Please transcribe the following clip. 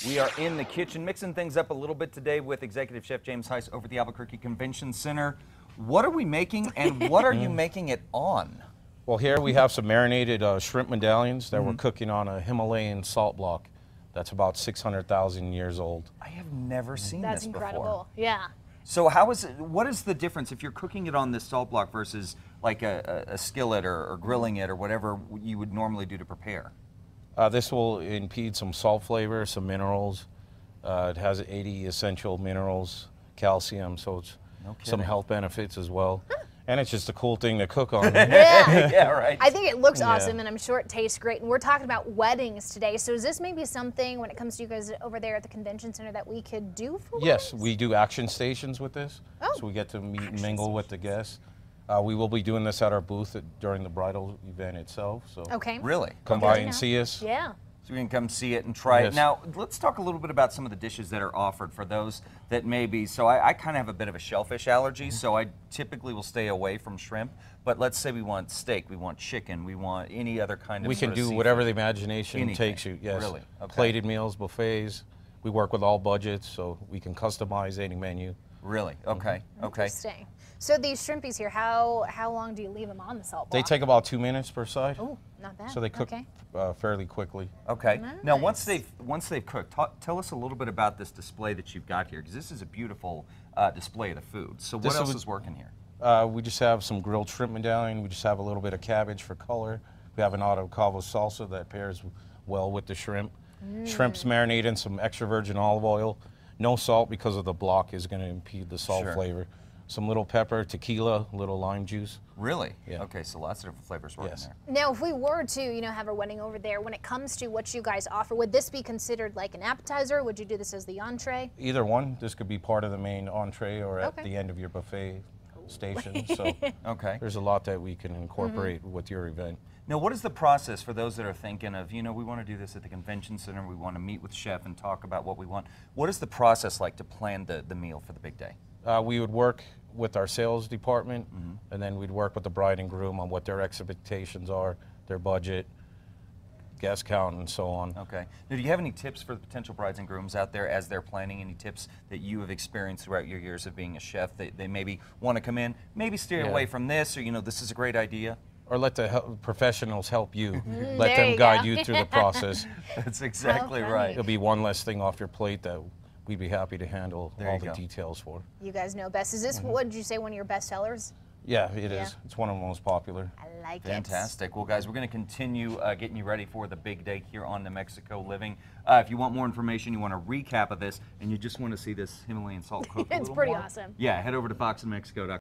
We are in the kitchen, mixing things up a little bit today with Executive Chef James Heiss over at the Albuquerque Convention Center. What are we making, and what are you making it on? Well, here we have some marinated shrimp medallions that we're cooking on a Himalayan salt block that's about 600,000 years old. I have never seen That's this incredible. before. Yeah. So how is it, what is the difference if you're cooking it on this salt block versus like a skillet or grilling it or whatever you would normally do to prepare? This will impede some salt flavor, some minerals. It has 80 essential minerals, calcium, so it's some health benefits as well. And it's just a cool thing to cook on. Yeah. Yeah, right. I think it looks awesome, and I'm sure it tastes great. And we're talking about weddings today, so is this maybe something when it comes to you guys over there at the convention center that we could do for Yes, weddings? we do action stations with this, so we get to meet and mingle with the guests. We will be doing this at our booth during the bridal event itself. So Okay. Really? come by and see us. Yeah. So we can come see it and try it. Yes. Now, let's talk a little bit about some of the dishes that are offered for those that may be, so I kind of have a bit of a shellfish allergy, so I typically will stay away from shrimp. But let's say we want steak, we want chicken, we want any other kind of We can sort of do seafood. whatever the imagination Anything. takes you, yes. Really? Okay. Plated meals, buffets. We work with all budgets, so we can customize any menu. Really? Okay. Okay. Interesting. So these shrimpies here, how long do you leave them on the salt They block? take about 2 minutes per side, Oh, not bad. so they cook Okay. fairly quickly. Okay. Now, once Nice. they've cooked, tell us a little bit about this display that you've got here, because this is a beautiful display of the food. So what This else is- is working here? We just have some grilled shrimp medallion. We just have a little bit of cabbage for color. We have an avocado salsa that pairs well with the shrimp. Shrimp's marinated in some extra virgin olive oil. No salt because of the block is going to impede the salt Sure. flavor. Some little pepper, tequila, little lime juice. Really? Yeah. Okay, so lots of different flavors working Yes. there. Now, if we were to, have a wedding over there, when it comes to what you guys offer, would this be considered like an appetizer? Would you do this as the entree? Either one. This could be part of the main entree or at Okay. the end of your buffet station. So Okay. there's a lot that we can incorporate with your event. Now, what is the process for those that are thinking of, we want to do this at the convention center, we want to meet with chef and talk about what we want. What is the process like to plan the meal for the big day? We would work with our sales department, and then we'd work with the bride and groom on what their expectations are, their budget, guest count, and so on. Okay. Now, do you have any tips for the potential brides and grooms out there as they're planning? Any tips that you have experienced throughout your years of being a chef that they maybe want to come in, maybe steer away from this, or this is a great idea? Or let the professionals help you. Let there them you guide go. you through the process. That's exactly funny. right. It'll be one less thing off your plate that we'd be happy to handle There all you the go. details for. You guys know best. Is this, what did you say, one of your best sellers? Yeah, it Yeah. is. It's one of the most popular. I like it. Fantastic. Well, guys, we're going to continue getting you ready for the big day here on New Mexico Living. If you want more information, you want a recap of this, and you just want to see this Himalayan salt cook a It's little pretty more, awesome. Yeah, head over to foxandmexico.com.